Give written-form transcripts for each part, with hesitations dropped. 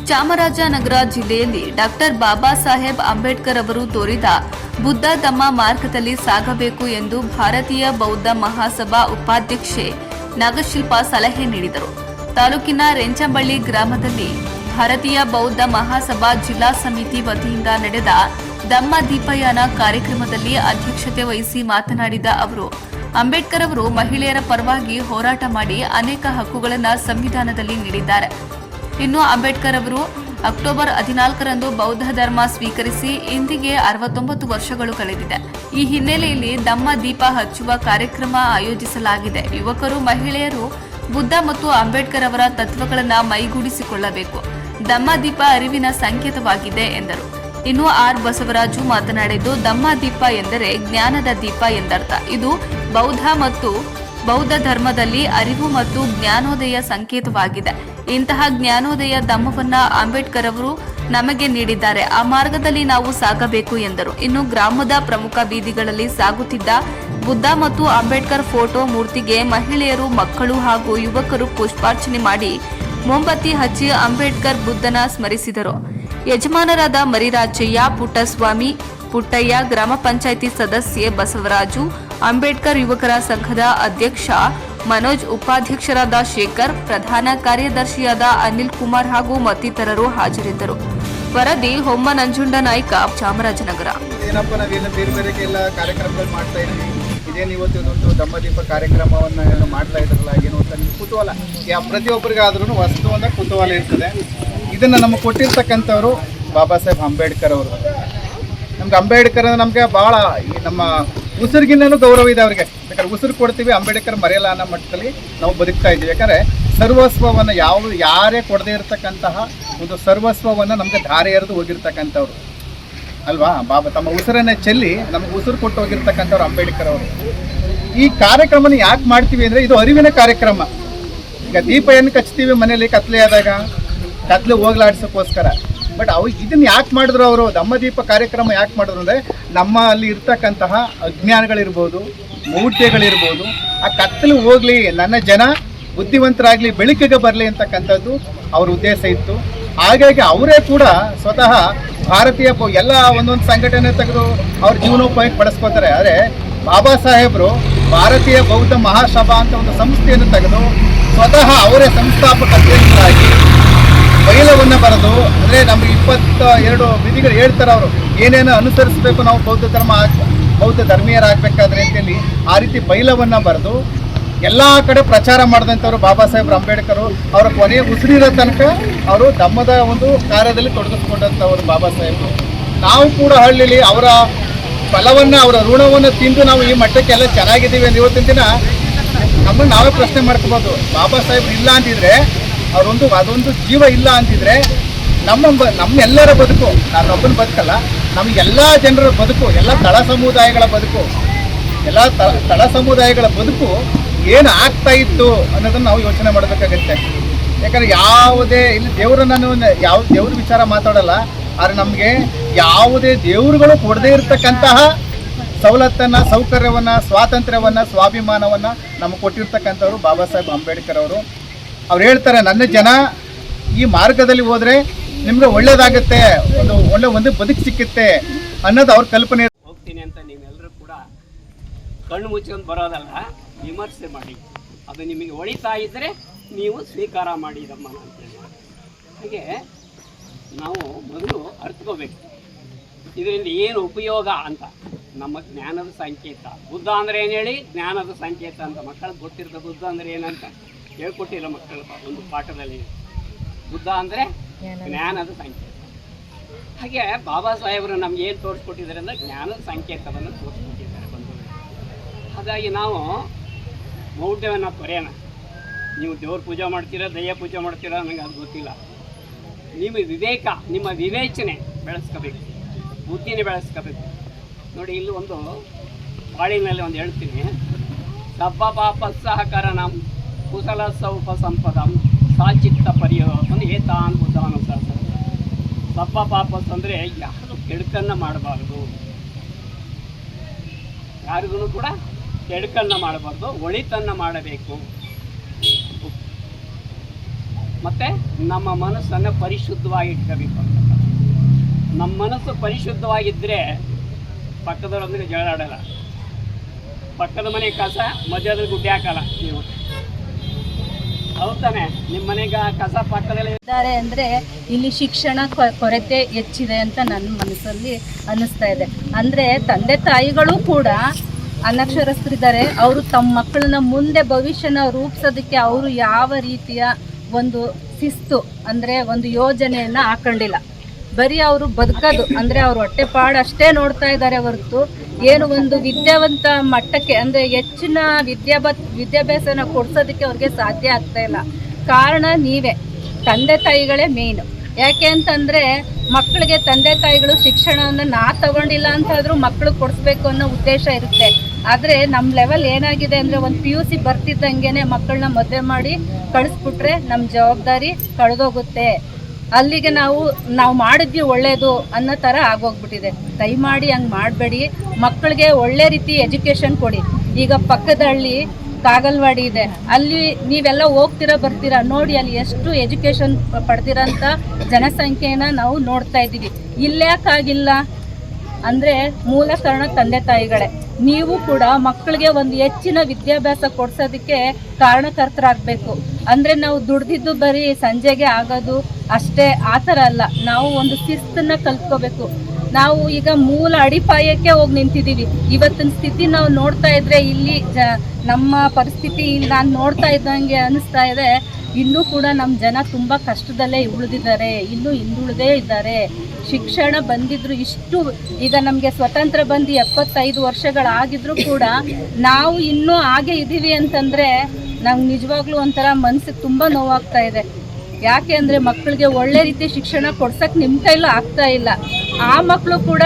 ಚಾಮರಾಜನಗರ ಜಿಲ್ಲೆಯಲ್ಲಿ ಡಾಕ್ಟರ್ ಬಾಬಾ ಸಾಹೇಬ್ ಅಂಬೇಡ್ಕರ್ ಅವರು ತೋರಿದ ಬುದ್ಧ ಧಮ್ಮ ಮಾರ್ಗದಲ್ಲಿ ಸಾಗಬೇಕು ಎಂದು ಭಾರತೀಯ ಬೌದ್ಧ ಮಹಾಸಭಾ ಉಪಾಧ್ಯಕ್ಷೆ ನಾಗಶಿಲ್ಪ ಸಲಹೆ ನೀಡಿದರು. ತಾಲೂಕಿನ ರೆಂಚಂಬಳ್ಳಿ ಗ್ರಾಮದಲ್ಲಿ ಭಾರತೀಯ ಬೌದ್ಧ ಮಹಾಸಭಾ ಜಿಲ್ಲಾ ಸಮಿತಿ ವತಿಯಿಂದ ನಡೆದ ಧಮ್ಮ ದೀಪಯಾನ ಕಾರ್ಯಕ್ರಮದಲ್ಲಿ ಅಧ್ಯಕ್ಷತೆ ವಹಿಸಿ ಮಾತನಾಡಿದ ಅವರು, ಅಂಬೇಡ್ಕರ್ ಅವರು ಮಹಿಳೆಯರ ಪರವಾಗಿ ಹೋರಾಟ ಮಾಡಿ ಅನೇಕ ಹಕ್ಕುಗಳನ್ನು ಸಂವಿಧಾನದಲ್ಲಿ ನೀಡಿದ್ದಾರೆ. ಇನ್ನು ಅಂಬೇಡ್ಕರ್ ಅವರು ಅಕ್ಟೋಬರ್ 14ರಂದು ಬೌದ್ಧ ಧರ್ಮ ಸ್ವೀಕರಿಸಿ ಇಂದಿಗೆ 69 ವರ್ಷಗಳು ಕಳೆದಿದೆ. ಈ ಹಿನ್ನೆಲೆಯಲ್ಲಿ ಧಮ್ಮ ದೀಪ ಹಚ್ಚುವ ಕಾರ್ಯಕ್ರಮ ಆಯೋಜಿಸಲಾಗಿದೆ. ಯುವಕರು, ಮಹಿಳೆಯರು ಬುದ್ಧ ಮತ್ತು ಅಂಬೇಡ್ಕರ್ ಅವರ ತತ್ವಗಳನ್ನು ಮೈಗೂಡಿಸಿಕೊಳ್ಳಬೇಕು. ಧಮ್ಮ ದೀಪ ಅರಿವಿನ ಸಂಕೇತವಾಗಿದೆ ಎಂದರು. ಇನ್ನು ಆರ್ ಬಸವರಾಜು ಮಾತನಾಡಿದ್ದು, ಧಮ್ಮ ದೀಪ ಎಂದರೆ ಜ್ಞಾನದ ದೀಪ ಎಂದರ್ಥ. ಇದು ಬೌದ್ಧ ಧರ್ಮದಲ್ಲಿ ಅರಿವು ಮತ್ತು ಜ್ಞಾನೋದಯ ಸಂಕೇತವಾಗಿದೆ. ಇಂತಹ ಜ್ಞಾನೋದಯ ಧಮ್ಮವನ್ನ ಅಂಬೇಡ್ಕರ್ ಅವರು ನಮಗೆ ನೀಡಿದ್ದಾರೆ. ಆ ಮಾರ್ಗದಲ್ಲಿ ನಾವು ಸಾಗಬೇಕು ಎಂದರು. ಇನ್ನು ಗ್ರಾಮದ ಪ್ರಮುಖ ಬೀದಿಗಳಲ್ಲಿ ಸಾಗುತ್ತಿದ್ದ ಬುದ್ಧ ಮತ್ತು ಅಂಬೇಡ್ಕರ್ ಫೋಟೋ ಮೂರ್ತಿಗೆ ಮಹಿಳೆಯರು, ಮಕ್ಕಳು ಹಾಗೂ ಯುವಕರು ಪುಷ್ಪಾರ್ಚನೆ ಮಾಡಿ ಮೊಂಬತ್ತಿ ಹಚ್ಚಿ ಅಂಬೇಡ್ಕರ್ ಬುದ್ಧನ ಸ್ಮರಿಸಿದರು. ಯಜಮಾನರಾದ ಮರಿರಾಜಯ್ಯ, ಪುಟ್ಟಸ್ವಾಮಿ, ಪುಟ್ಟಯ್ಯ, ಗ್ರಾಮ ಪಂಚಾಯಿತಿ ಸದಸ್ಯೆ ಬಸವರಾಜು, ಅಂಬೇಡ್ಕರ್ ಯುವಕರ ಸಂಘದ ಅಧ್ಯಕ್ಷ ಮನೋಜ್, ಉಪಾಧ್ಯಕ್ಷರಾದ ಶೇಖರ್, ಪ್ರಧಾನ ಕಾರ್ಯದರ್ಶಿಯಾದ ಅನಿಲ್ ಕುಮಾರ್ ಹಾಗೂ ಮತ್ತಿತರರು ಹಾಜರಿದ್ದರು. ವರದಿ ಹೊಮ್ಮ ನಂಜುಂಡ ನಾಯ್ಕ, ಚಾಮರಾಜನಗರ. ಏನಪ್ಪ ನಾವೇನು ಬೇರೆ ಬೇರೆ ಎಲ್ಲ ಕಾರ್ಯಕ್ರಮಗಳು ಮಾಡ್ತಾ ಇದ್ದೀವಿ. ಇದೇನು ಇವತ್ತೊಂದು ಧಮ್ಮದೀಪ ಕಾರ್ಯಕ್ರಮವನ್ನು ಮಾಡ್ತಾ ಇದ್ರಲ್ಲ, ಏನು ಅಂತ ಕುತೂಹಲ ಪ್ರತಿಯೊಬ್ಬರಿಗಾದ್ರೂ ವಸ್ತು ಅಂತ ಕುತೂಹಲ ಇರ್ತದೆ. ಇದನ್ನು ನಮಗೆ ಕೊಟ್ಟಿರ್ತಕ್ಕಂಥವ್ರು ಬಾಬಾ ಸಾಹೇಬ್ ಅಂಬೇಡ್ಕರ್ ಅವರು. ನಮ್ಗೆ ಅಂಬೇಡ್ಕರ್ ನಮಗೆ ಭಾಳ ನಮ್ಮ ಉಸಿರಿಗಿನ್ನೂ ಗೌರವ ಇದೆ ಅವ್ರಿಗೆ. ಬೇಕಾದ್ರೆ ಉಸಿರು ಕೊಡ್ತೀವಿ, ಅಂಬೇಡ್ಕರ್ ಮರೆಯಲ್ಲ ಅನ್ನೋ ಮಟ್ಟದಲ್ಲಿ ನಾವು ಬದುಕ್ತಾ ಇದ್ದೀವಿ. ಯಾಕಂದರೆ ಸರ್ವಸ್ವವನ್ನು ಯಾರೇ ಕೊಡದೇ ಇರತಕ್ಕಂತಹ ಒಂದು ಸರ್ವಸ್ವವನ್ನು ನಮಗೆ ಧಾರೆ ಎರೆದು ಹೋಗಿರ್ತಕ್ಕಂಥವ್ರು ಅಲ್ವಾ. ಬಾಬಾ ತಮ್ಮ ಉಸಿರನ್ನೇ ಚೆಲ್ಲಿ ನಮಗೆ ಉಸಿರು ಕೊಟ್ಟು ಹೋಗಿರ್ತಕ್ಕಂಥವ್ರು ಅಂಬೇಡ್ಕರ್ ಅವರು. ಈ ಕಾರ್ಯಕ್ರಮನ ಯಾಕೆ ಮಾಡ್ತೀವಿ ಅಂದರೆ ಇದು ಅರಿವಿನ ಕಾರ್ಯಕ್ರಮ. ಈಗ ದೀಪ ಏನು ಕಚ್ತೀವಿ ಮನೇಲಿ ಕತ್ಲೆ ಆದಾಗ, ಕತ್ಲೆ ಹೋಗ್ಲಾಡ್ಸೋಕ್ಕೋಸ್ಕರ. ಬಟ್ ಇದನ್ನು ಯಾಕೆ ಮಾಡಿದ್ರು ಅವರು? ಧಮ್ಮದೀಪ ಕಾರ್ಯಕ್ರಮ ಯಾಕೆ ಮಾಡಿದ್ರು ಅಂದರೆ ನಮ್ಮ ಅಲ್ಲಿ ಇರ್ತಕ್ಕಂತಹ ಅಜ್ಞಾನಗಳಿರ್ಬೋದು, ಮೌಢ್ಯಗಳಿರ್ಬೋದು, ಆ ಕತ್ತಲು ಹೋಗಲಿ, ನನ್ನ ಜನ ಬುದ್ಧಿವಂತರಾಗಲಿ, ಬೆಳಕಿಗೆ ಬರಲಿ ಅಂತಕ್ಕಂಥದ್ದು ಅವ್ರ ಉದ್ದೇಶ ಇತ್ತು. ಹಾಗಾಗಿ ಅವರೇ ಕೂಡ ಸ್ವತಃ ಭಾರತೀಯ ಎಲ್ಲ ಒಂದೊಂದು ಸಂಘಟನೆ ತೆಗೆದು ಅವ್ರ ಜೀವನೋಪಾಯಕ್ಕೆ ಬಳಸ್ಕೋತಾರೆ. ಆದರೆ ಬಾಬಾ ಸಾಹೇಬರು ಭಾರತೀಯ ಬೌದ್ಧ ಮಹಾಸಭಾ ಅಂತ ಒಂದು ಸಂಸ್ಥೆಯನ್ನು ತೆಗೆದು ಸ್ವತಃಹ ಅವರೇ ಸಂಸ್ಥಾಪಕ ಅಧ್ಯಕ್ಷರಾಗಿ ಬೈಲವನ್ನು ಬರೆದು, ಅಂದರೆ ನಮಗೆ 22 ವಿಧಿಗಳು ಹೇಳ್ತಾರೆ ಅವರು, ಏನೇನು ಅನುಸರಿಸಬೇಕು ನಾವು ಬೌದ್ಧ ಧರ್ಮೀಯರಾಗಬೇಕಾದ್ರೆ ಅಂತೇಳಿ ಆ ರೀತಿ ಬೈಲವನ್ನು ಬರೆದು ಎಲ್ಲ ಕಡೆ ಪ್ರಚಾರ ಮಾಡಿದಂಥವ್ರು ಬಾಬಾ ಸಾಹೇಬ್ ಅಂಬೇಡ್ಕರ್. ಅವರ ಕೊನೆಯ ಉಸಿರಿರೋ ತನಕ ಅವರು ಧಮ್ಮದ ಒಂದು ಕಾರ್ಯದಲ್ಲಿ ತೊಡಗಿಸ್ಕೊಂಡಂಥವ್ರು ಬಾಬಾ ಸಾಹೇಬರು. ನಾವು ಕೂಡ ಹಳ್ಳಿಲಿ ಅವರ ಫಲವನ್ನು, ಅವರ ಋಣವನ್ನು ತಿಂದು ನಾವು ಈ ಮಟ್ಟಕ್ಕೆಲ್ಲ ಚೆನ್ನಾಗಿದ್ದೀವಿ ಅಂತ ಇವತ್ತಿನ ದಿನ ನಮ್ಮನ್ನು ನಾವೇ ಪ್ರಶ್ನೆ ಮಾಡ್ಕೋಬೋದು. ಬಾಬಾ ಸಾಹೇಬ್ರು ಇಲ್ಲ ಅಂತಿದ್ರೆ, ಅದೊಂದು ಜೀವ ಇಲ್ಲ ಅಂತಿದ್ರೆ ನಮ್ಮೆಲ್ಲರ ಬದುಕು, ನಾನೊಬ್ಬನ ಬದುಕಲ್ಲ, ನಮಗೆಲ್ಲ ಜನರ ಬದುಕು, ಎಲ್ಲ ತಳ ಸಮುದಾಯಗಳ ಬದುಕು ಏನು ಆಗ್ತಾ ಇತ್ತು ಅನ್ನೋದನ್ನು ನಾವು ಯೋಚನೆ ಮಾಡಬೇಕಾಗತ್ತೆ. ಯಾಕಂದರೆ ಯಾವುದೇ ಇಲ್ಲಿ ಯಾವ ದೇವ್ರ ವಿಚಾರ ಮಾತಾಡಲ್ಲ, ಆದರೆ ನಮಗೆ ಯಾವುದೇ ದೇವರುಗಳು ಕೊಡದೇ ಇರತಕ್ಕಂತಹ ಸವಲತ್ತನ್ನು, ಸೌಕರ್ಯವನ್ನು, ಸ್ವಾತಂತ್ರ್ಯವನ್ನು, ಸ್ವಾಭಿಮಾನವನ್ನು ನಮಗೆ ಕೊಟ್ಟಿರ್ತಕ್ಕಂಥವ್ರು ಬಾಬಾ ಸಾಹೇಬ್ ಅಂಬೇಡ್ಕರ್ ಅವರು. ಅವ್ರು ಹೇಳ್ತಾರೆ, ನನ್ನ ಜನ ಈ ಮಾರ್ಗದಲ್ಲಿ ಹೋದರೆ ನಿಮ್ಗೆ ಒಳ್ಳೇದಾಗುತ್ತೆ, ಒಂದು ಬದುಕು ಸಿಕ್ಕುತ್ತೆ ಅನ್ನೋದು ಅವ್ರ ಕಲ್ಪನೆ. ಹೋಗ್ತೀನಿ ಅಂತ ನೀವೆಲ್ಲರೂ ಕೂಡ ಕಣ್ಣು ಮುಚ್ಕೊಂಡು ಬರೋದಲ್ಲ, ವಿಮರ್ಶೆ ಮಾಡಿ. ಅದು ನಿಮಗೆ ಒಳಿತಾ ಇದ್ದರೆ ನೀವು ಸ್ವೀಕಾರ ಮಾಡಿ ಇದಮ್ಮ ಅಂತೇಳಿ. ಹಾಗೆ ನಾವು ಮೊದಲು ಅರ್ಥಕೋಬೇಕು ಇದರಿಂದ ಏನು ಉಪಯೋಗ ಅಂತ. ನಮ್ಮ ಜ್ಞಾನದ ಸಂಕೇತ ಬುದ್ಧ ಅಂದರೆ ಏನು ಹೇಳಿ, ಜ್ಞಾನದ ಸಂಕೇತ ಅಂತ ಮಕ್ಕಳಿಗೆ ಗೊತ್ತಿರ್ತದೆ. ಬುದ್ಧ ಅಂದರೆ ಏನಂತ ಹೇಳ್ಕೊಟ್ಟಿರೋ ಮಕ್ಕಳ ಒಂದು ಪಾಠದಲ್ಲಿ, ಬುದ್ಧ ಅಂದರೆ ಜ್ಞಾನದ ಸಂಕೇತ. ಹಾಗೆ ಬಾಬಾ ಸಾಹೇಬರು ನಮ್ಗೆ ಏನು ತೋರಿಸ್ಕೊಟ್ಟಿದ್ದಾರೆ ಅಂದರೆ ಜ್ಞಾನದ ಸಂಕೇತವನ್ನು ತೋರಿಸ್ಕೊಟ್ಟಿದ್ದಾರೆ ಬಂಧುಗಳು. ಹಾಗಾಗಿ ನಾವು ಮೌಢ್ಯವನ್ನು ತೊರೆಯೋಣ. ನೀವು ದೇವ್ರ ಪೂಜೆ ಮಾಡ್ತೀರಾ, ದಯ್ಯ ಪೂಜೆ ಮಾಡ್ತೀರಾ, ನನಗೆ ಅದು ಗೊತ್ತಿಲ್ಲ. ನಿಮ್ಮ ವಿವೇಕ, ನಿಮ್ಮ ವಿವೇಚನೆ ಬೆಳೆಸ್ಕೋಬೇಕು, ಬುದ್ಧಿನೇ ಬೆಳೆಸ್ಕೋಬೇಕು. ನೋಡಿ, ಇಲ್ಲಿ ಒಂದು ಬಾಳಿನಲ್ಲಿ ಒಂದು ಹೇಳ್ತೀನಿ, ಸಬ್ಬ ಪಾಪ ಸಹಕರಣಂ ಕುಶಲ ಸೌಪ ಸಂಪದಂ ಸಾಚಿತ್ತ ಪರಿಯೋಗವನ್ನು ಏತಾನ್ ಬುದ್ಧ ಅನುಸಾರ. ಸಬ್ಬ ಪಾಪಸ್ ಅಂದರೆ ಯಾರು ಕೆಡುಕನ್ನು ಮಾಡಬಾರ್ದು, ಯಾರಿಗೂ ಕೂಡ ಕೆಡುಕನ್ನು ಮಾಡಬಾರ್ದು, ಒಳಿತನ್ನು ಮಾಡಬೇಕು. ಮತ್ತು ನಮ್ಮ ಮನಸ್ಸನ್ನು ಪರಿಶುದ್ಧವಾಗಿ ಇಟ್ಕೋಬೇಕು ಅಂತ. ನಮ್ಮ ಮನಸ್ಸು ಪರಿಶುದ್ಧವಾಗಿದ್ದರೆ ಪಕ್ಕದವರೊಂದಿಗೆ ಜಗಳ ಆಡಲ್ಲ, ಪಕ್ಕದ ಮನೆ ಕಸ ಮಧ್ಯದಲ್ಲಿ ಗುಡ್ಡೆ ಹಾಕಲ್ಲ ನೀವು. ಹೌದು ತಾನೆ? ನಿಮ್ಮ ಮನೆಗೆ ಕಸ ಪಕ್ಕದಲ್ಲಿ ಇದ್ದಾರೆ ಅಂದರೆ ಇಲ್ಲಿ ಶಿಕ್ಷಣ ಕೊರತೆ ಹೆಚ್ಚಿದೆ ಅಂತ ನನ್ನ ಮನಸ್ಸಲ್ಲಿ ಅನ್ನಿಸ್ತಾ ಇದೆ. ಅಂದರೆ ತಂದೆ ತಾಯಿಗಳು ಕೂಡ ಅನಕ್ಷರಸ್ಥರಿದ್ದಾರೆ. ಅವರು ತಮ್ಮ ಮಕ್ಕಳನ್ನ ಮುಂದೆ ಭವಿಷ್ಯನ ರೂಪಿಸೋದಕ್ಕೆ ಅವರು ಯಾವ ರೀತಿಯ ಒಂದು ಶಿಸ್ತು ಅಂದರೆ ಒಂದು ಯೋಜನೆಯನ್ನು ಹಾಕೊಂಡಿಲ್ಲ. ಬರೀ ಅವರು ಬದುಕೋದು ಅಂದರೆ ಅವ್ರ ಹೊಟ್ಟೆಪಾಡು ಅಷ್ಟೇ ನೋಡ್ತಾ ಇದ್ದಾರೆ ಹೊರತು ಏನು ಒಂದು ವಿದ್ಯಾವಂತ ಮಟ್ಟಕ್ಕೆ ಅಂದರೆ ಹೆಚ್ಚಿನ ವಿದ್ಯಾಭ್ಯಾಸನ ಕೊಡ್ಸೋದಕ್ಕೆ ಅವ್ರಿಗೆ ಸಾಧ್ಯ ಆಗ್ತಾ ಇಲ್ಲ. ಕಾರಣ ನೀವೇ, ತಂದೆ ತಾಯಿಗಳೇ ಮೇಯ್ನು. ಯಾಕೆ ಅಂತಂದರೆ ಮಕ್ಕಳಿಗೆ ತಂದೆ ತಾಯಿಗಳು ಶಿಕ್ಷಣವನ್ನು ತಗೊಂಡಿಲ್ಲ ಅಂತಾದರೂ ಮಕ್ಕಳು ಕೊಡಿಸ್ಬೇಕು ಅನ್ನೋ ಉದ್ದೇಶ ಇರುತ್ತೆ. ಆದರೆ ನಮ್ಮ ಲೆವೆಲ್ ಏನಾಗಿದೆ ಅಂದರೆ ಒಂದು PUC ಬರ್ತಿದ್ದಂಗೆ ಮಕ್ಕಳನ್ನ ಮದುವೆ ಮಾಡಿ ಕಳಿಸ್ಬಿಟ್ರೆ ನಮ್ಮ ಜವಾಬ್ದಾರಿ ಕಳೆದೋಗುತ್ತೆ. ಅಲ್ಲಿಗೆ ನಾವು ಮಾಡಿದ್ವಿ ಒಳ್ಳೆಯದು ಅನ್ನೋ ಥರ ಆಗೋಗ್ಬಿಟ್ಟಿದೆ. ದಯಮಾಡಿ ಹಂಗೆ ಮಾಡಬೇಡಿ. ಮಕ್ಕಳಿಗೆ ಒಳ್ಳೆ ರೀತಿ ಎಜುಕೇಷನ್ ಕೊಡಿ. ಈಗ ಪಕ್ಕದ ಹಳ್ಳಿ ಕಾಗಲ್ವಾಡಿ ಇದೆ, ಅಲ್ಲಿ ನೀವೆಲ್ಲ ಬರ್ತೀರಾ ನೋಡಿ, ಅಲ್ಲಿ ಎಷ್ಟು ಎಜುಕೇಷನ್ ಪಡೆದಿರೋಂಥ ಜನಸಂಖ್ಯೆನ ನಾವು ನೋಡ್ತಾ ಇದ್ದೀವಿ. ಇಲ್ಲ್ಯಾಕಾಗಿಲ್ಲ ಅಂದರೆ ಮೂಲ ಕಾರಣ ತಂದೆ ತಾಯಿಗಳೇ. ನೀವು ಕೂಡ ಮಕ್ಕಳಿಗೆ ಒಂದು ಹೆಚ್ಚಿನ ವಿದ್ಯಾಭ್ಯಾಸ ಕೊಡ್ಸೋದಕ್ಕೆ ಕಾರಣಕರ್ತರಾಗಬೇಕು. ಅಂದರೆ ನಾವು ದುಡ್ದಿದ್ದು ಬರೀ ಸಂಜೆಗೆ ಆಗೋದು ಅಷ್ಟೇ ಆ ಥರ ಅಲ್ಲ. ನಾವು ಒಂದು ಶಿಸ್ತನ್ನು ಕಲ್ತ್ಕೋಬೇಕು. ನಾವು ಈಗ ಮೂಲ ಅಡಿಪಾಯಕ್ಕೆ ಹೋಗಿ ನಿಂತಿದ್ದೀವಿ. ಇವತ್ತಿನ ಸ್ಥಿತಿ ನಾವು ನೋಡ್ತಾ ಇದ್ರೆ ಇಲ್ಲಿ ನಮ್ಮ ಪರಿಸ್ಥಿತಿ ನಾನು ನೋಡ್ತಾ ಇದ್ದಂಗೆ ಅನ್ನಿಸ್ತಾ ಇದೆ. ಇನ್ನೂ ಕೂಡ ನಮ್ಮ ಜನ ತುಂಬ ಕಷ್ಟದಲ್ಲೇ ಉಳಿದಿದ್ದಾರೆ, ಇನ್ನೂ ಹಿಂದುಳಿದೇ ಇದ್ದಾರೆ. ಶಿಕ್ಷಣ ಬಂದಿದ್ರು ಇಷ್ಟು ಈಗ ನಮಗೆ ಸ್ವತಂತ್ರ ಬಂದು 75 ವರ್ಷಗಳಾಗಿದ್ರೂ ಕೂಡ ನಾವು ಇನ್ನೂ ಹಾಗೆ ಇದ್ದೀವಿ ಅಂತಂದರೆ ನಮ್ಗೆ ನಿಜವಾಗ್ಲೂ ಒಂಥರ ಮನಸ್ಸಿಗೆ ತುಂಬ ನೋವಾಗ್ತಾ ಇದೆ. ಯಾಕೆ ಅಂದರೆ ಮಕ್ಕಳಿಗೆ ಒಳ್ಳೆ ರೀತಿ ಶಿಕ್ಷಣ ಕೊಡ್ಸೋಕ್ಕೆ ನಿಮ್ಮ ಕೈಲೂ ಆಗ್ತಾ ಇಲ್ಲ. ಆ ಮಕ್ಕಳು ಕೂಡ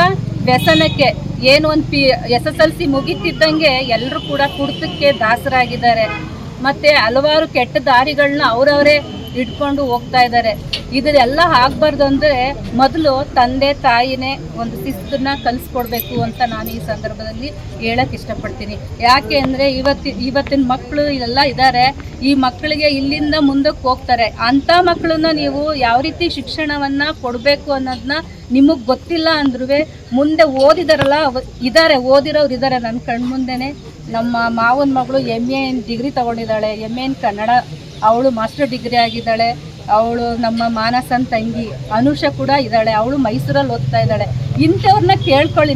ವ್ಯಸನಕ್ಕೆ ಏನು ಒಂದು SSLC ಮುಗಿತಿದ್ದಂಗೆ ಎಲ್ಲರೂ ಕೂಡ ಕುಡಿತಕ್ಕೆ ದಾಸರಾಗಿದ್ದಾರೆ. ಮತ್ತು ಹಲವಾರು ಕೆಟ್ಟ ದಾರಿಗಳನ್ನ ಅವರವರೇ ಇಟ್ಕೊಂಡು ಹೋಗ್ತಾ ಇದ್ದಾರೆ. ಇದೆಲ್ಲ ಆಗಬಾರ್ದು ಅಂದರೆ ಮೊದಲು ತಂದೆ ತಾಯಿನೇ ಒಂದು ಶಿಸ್ತನ್ನ ಕಲಿಸ್ಕೊಡ್ಬೇಕು ಅಂತ ನಾನು ಈ ಸಂದರ್ಭದಲ್ಲಿ ಹೇಳಕ್ಕೆ ಇಷ್ಟಪಡ್ತೀನಿ. ಯಾಕೆ ಅಂದರೆ ಇವತ್ತಿನ ಮಕ್ಕಳು ಇಲ್ಲೆಲ್ಲ ಇದ್ದಾರೆ. ಈ ಮಕ್ಕಳಿಗೆ ಇಲ್ಲಿಂದ ಮುಂದಕ್ಕೆ ಹೋಗ್ತಾರೆ. ಅಂಥ ಮಕ್ಕಳನ್ನ ನೀವು ಯಾವ ರೀತಿ ಶಿಕ್ಷಣವನ್ನು ಕೊಡಬೇಕು ಅನ್ನೋದನ್ನ ನಿಮಗೆ ಗೊತ್ತಿಲ್ಲ ಅಂದ್ರೂ ಮುಂದೆ ಓದಿದಾರಲ್ಲ ಓದಿರೋರು ಇದ್ದಾರೆ. ನನ್ನ ಕಣ್ಮುಂದೆನೇ ನಮ್ಮ ಮಾವನ ಮಗಳು MA ಡಿಗ್ರಿ ತೊಗೊಂಡಿದ್ದಾಳೆ, MA ಕನ್ನಡ, ಅವಳು ಮಾಸ್ಟರ್ ಡಿಗ್ರಿ ಆಗಿದ್ದಾಳೆ. ಅವಳು ನಮ್ಮ ಮಾನಸನ್ ತಂಗಿ ಅನುಷಾ ಕೂಡ ಇದ್ದಾಳೆ, ಅವಳು ಮೈಸೂರಲ್ಲಿ ಓದ್ತಾ ಇದ್ದಾಳೆ. ಇಂಥವ್ರನ್ನ ಕೇಳ್ಕೊಳ್ಳಿ.